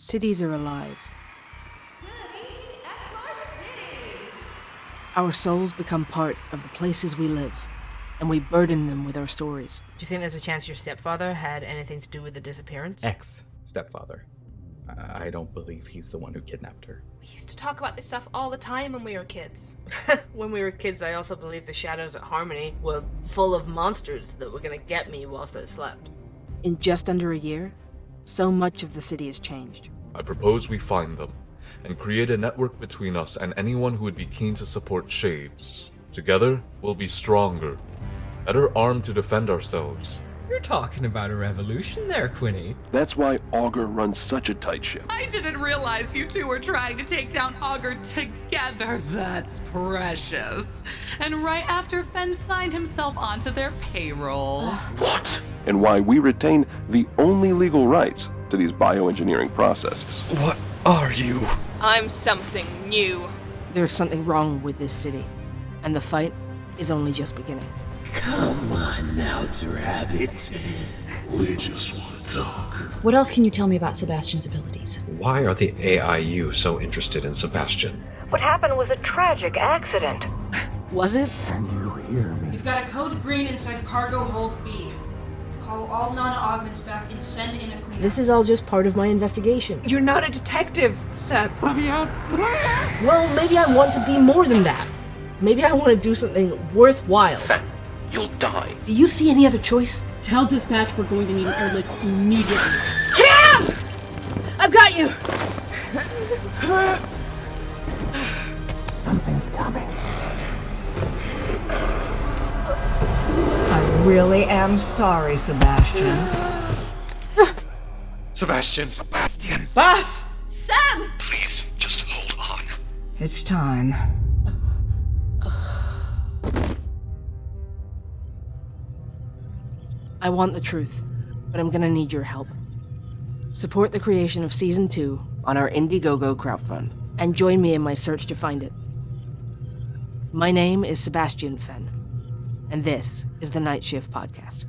Cities are alive. Our souls become part of the places we live, and we burden them with our stories. Do you think there's a chance your stepfather had anything to do with the disappearance? Ex-stepfather. I don't believe he's the one who kidnapped her. We used to talk about this stuff all the time when we were kids. When we were kids, I also believed the shadows at Harmony were full of monsters that were gonna get me whilst I slept. In just under a year, so much of the city has changed. I propose we find them, and create a network between us and anyone who would be keen to support Shades. Together, we'll be stronger, better armed to defend ourselves. You're talking about a revolution there, Quinny. That's why Augur runs such a tight ship. I didn't realize you two were trying to take down Augur together. That's precious. And right after Fen signed himself onto their payroll. What? And why we retain the only legal rights to these bioengineering processes. What are you? I'm something new. There's something wrong with this city, and the fight is only just beginning. Come on now, Rabbit. We just want to talk. What else can you tell me about Sebastian's abilities? Why are the AIU so interested in Sebastian? What happened was a tragic accident. Was it? Can you hear me? You've got a code green inside cargo hold B. Call all non-augments back and send in a cleanup. This is all just part of my investigation. You're not a detective, Seb. Well, maybe I want to be more than that. Maybe I want to do something worthwhile. Fen, you'll die. Do you see any other choice? Tell dispatch we're going to need an airlift immediately. Cam! I've got you! Something's coming. I really am sorry, Sebastian. Sebastian! Boss! Seb! Please, just hold on. It's time. I want the truth, but I'm gonna need your help. Support the creation of Season 2 on our Indiegogo crowdfund, and join me in my search to find it. My name is Sebastian Fen, and this is the Night Shift Podcast.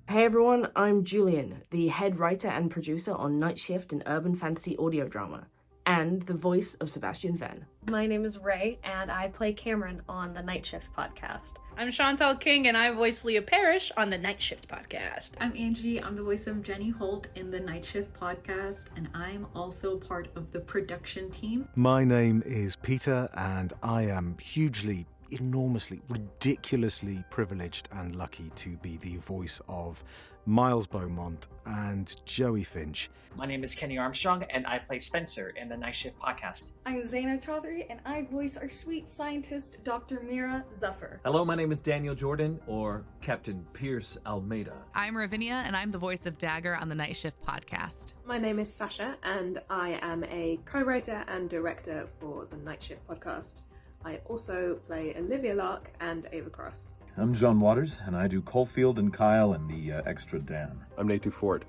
Hey everyone, I'm Julian, the head writer and producer on Night Shift, an urban fantasy audio drama, and the voice of Sebastian Fen. My name is Ray, and I play Cameron on the Night Shift podcast. I'm Chantal King, and I voice Leah Parrish on the Night Shift podcast. I'm Angie. I'm the voice of Jenny Holt in the Night Shift podcast, and I'm also part of the production team. My name is Peter, and I am hugely, enormously, ridiculously privileged and lucky to be the voice of Miles Beaumont and Joey Finch. My name is Kenny Armstrong, and I play Spencer in the Night Shift podcast. I'm Zaina Chaudhary, and I voice our sweet scientist, Dr. Mira Zuffer. Hello, my name is Daniel Jordan, or Captain Pierce Almeida. I'm Ravinia, and I'm the voice of Dagger on the Night Shift podcast. My name is Sasha, and I am a co-writer and director for the Night Shift podcast. I also play Olivia Lark and Ava Cross. I'm John Waters, and I do Caulfield and Kyle and the extra Dan. I'm Nate Dufort,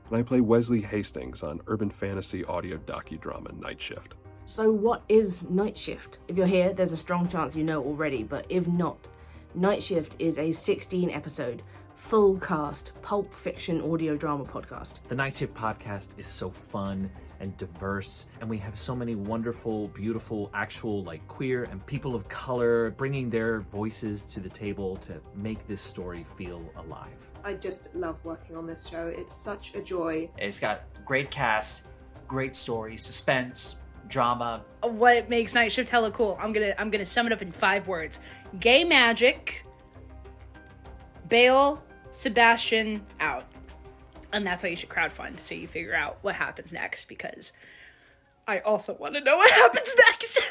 and I play Wesley Hastings on urban fantasy audio docudrama Night Shift. So what is Night Shift? If you're here, there's a strong chance you know already, but if not, Night Shift is a 16-episode, full-cast, pulp fiction audio drama podcast. The Night Shift podcast is so fun and diverse, and we have so many wonderful, beautiful, actual, queer and people of color bringing their voices to the table to make this story feel alive. I just love working on this show. It's such a joy. It's got great cast, great story, suspense, drama. What makes Night Shift hella cool? I'm gonna sum it up in 5 words: gay magic, bail, Sebastian out. And that's why you should crowdfund, so you figure out what happens next, because I also want to know what happens next.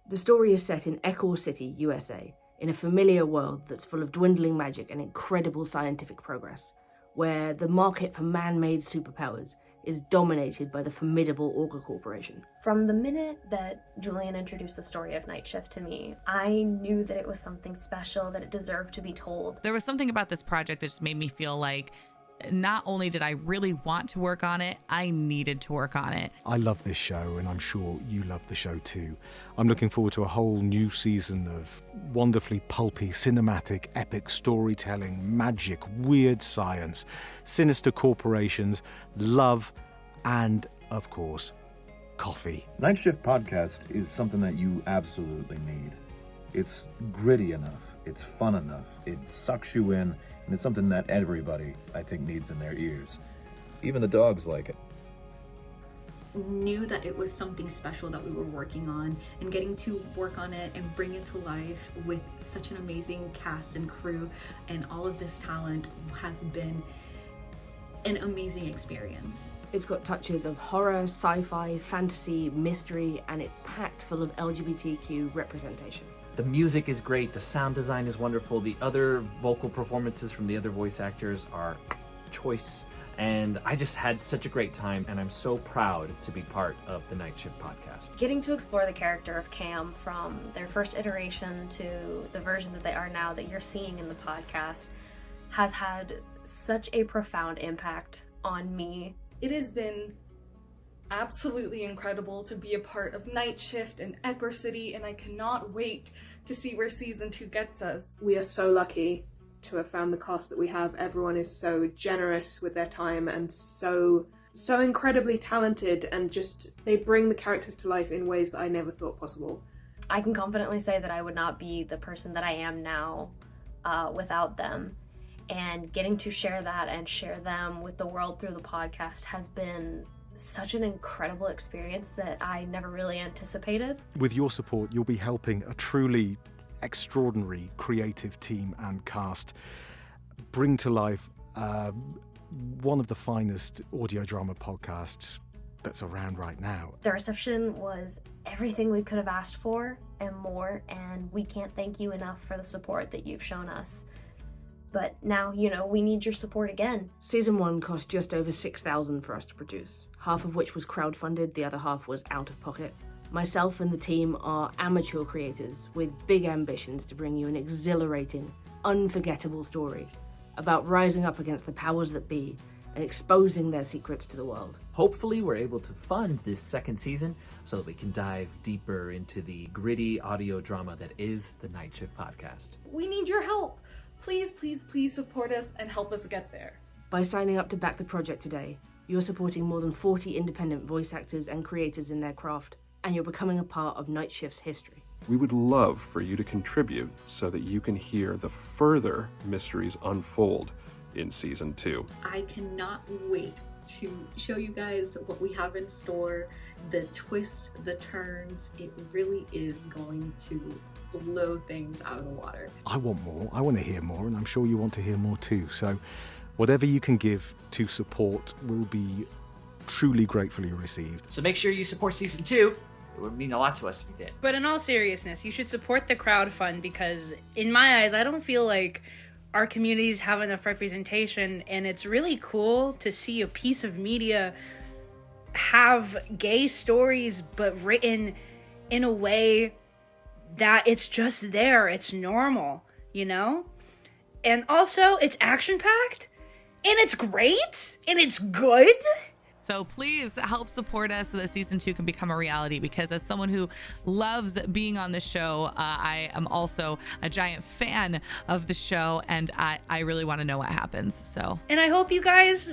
The story is set in Echor City, USA, in a familiar world that's full of dwindling magic and incredible scientific progress, where the market for man-made superpowers is dominated by the formidable Augur Corporation. From the minute that Julian introduced the story of Night Shift to me, I knew that it was something special, that it deserved to be told. There was something about this project that just made me feel like not only did I really want to work on it, I needed to work on it. I love this show, and I'm sure you love the show too. I'm looking forward to a whole new season of wonderfully pulpy, cinematic, epic storytelling, magic, weird science, sinister corporations, love, and, of course, coffee. Night Shift Podcast is something that you absolutely need. It's gritty enough, it's fun enough, it sucks you in, and it's something that everybody, I think, needs in their ears. Even the dogs like it. Knew that it was something special that we were working on, and getting to work on it and bring it to life with such an amazing cast and crew and all of this talent has been an amazing experience. It's got touches of horror, sci-fi, fantasy, mystery, and it's packed full of LGBTQ representation. The music is great, the sound design is wonderful, the other vocal performances from the other voice actors are choice, and I just had such a great time, and I'm so proud to be part of the Night Shift Podcast. Getting to explore the character of Cam from their first iteration to the version that they are now that you're seeing in the podcast has had such a profound impact on me. It has been absolutely incredible to be a part of Night Shift and Echor City, and I cannot wait to see where season 2 gets us. We are so lucky to have found the cast that we have. Everyone is so generous with their time and so incredibly talented, and just they bring the characters to life in ways that I never thought possible. I can confidently say that I would not be the person that I am now without them. And getting to share that and share them with the world through the podcast has been such an incredible experience that I never really anticipated. With your support, you'll be helping a truly extraordinary creative team and cast bring to life one of the finest audio drama podcasts that's around right now. The reception was everything we could have asked for and more, and we can't thank you enough for the support that you've shown us. But now, we need your support again. Season 1 cost just over $6,000 for us to produce, half of which was crowdfunded, the other half was out of pocket. Myself and the team are amateur creators with big ambitions to bring you an exhilarating, unforgettable story about rising up against the powers that be and exposing their secrets to the world. Hopefully we're able to fund this second season so that we can dive deeper into the gritty audio drama that is the Night Shift Podcast. We need your help. Please, please, please support us and help us get there. By signing up to back the project today, you're supporting more than 40 independent voice actors and creators in their craft, and you're becoming a part of Night Shift's history. We would love for you to contribute so that you can hear the further mysteries unfold in Season 2. I cannot wait to show you guys what we have in store, the twists, the turns. It really is going to blow things out of the water. I want more. I want to hear more, and I'm sure you want to hear more too. So whatever you can give to support will be truly gratefully received. So make sure you support Season 2. It would mean a lot to us if you did. But in all seriousness, you should support the crowdfund because, in my eyes, I don't feel like our communities have enough representation, and it's really cool to see a piece of media have gay stories but written in a way that it's just there, it's normal, and also it's action-packed and it's great and it's good. So please help support us so that Season 2 can become a reality, because as someone who loves being on the show, I am also a giant fan of the show, and I really want to know what happens. So, and I hope you guys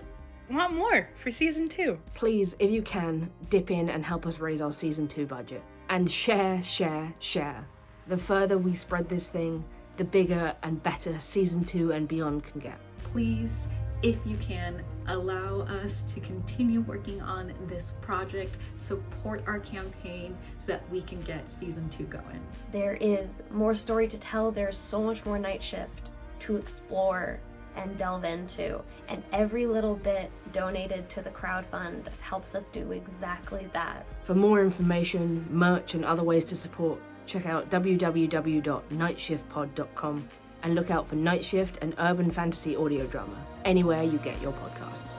want more for Season 2. Please, if you can, dip in and help us raise our Season 2 budget. And share. The further we spread this thing, the bigger and better Season 2 and beyond can get. Please, if you can, allow us to continue working on this project, support our campaign so that we can get Season 2 going. There is more story to tell. There's so much more Night Shift to explore and delve into, and every little bit donated to the crowdfund helps us do exactly that. For more information, merch, and other ways to support, check out www.nightshiftpod.com and look out for Night Shift and urban fantasy audio drama anywhere you get your podcasts.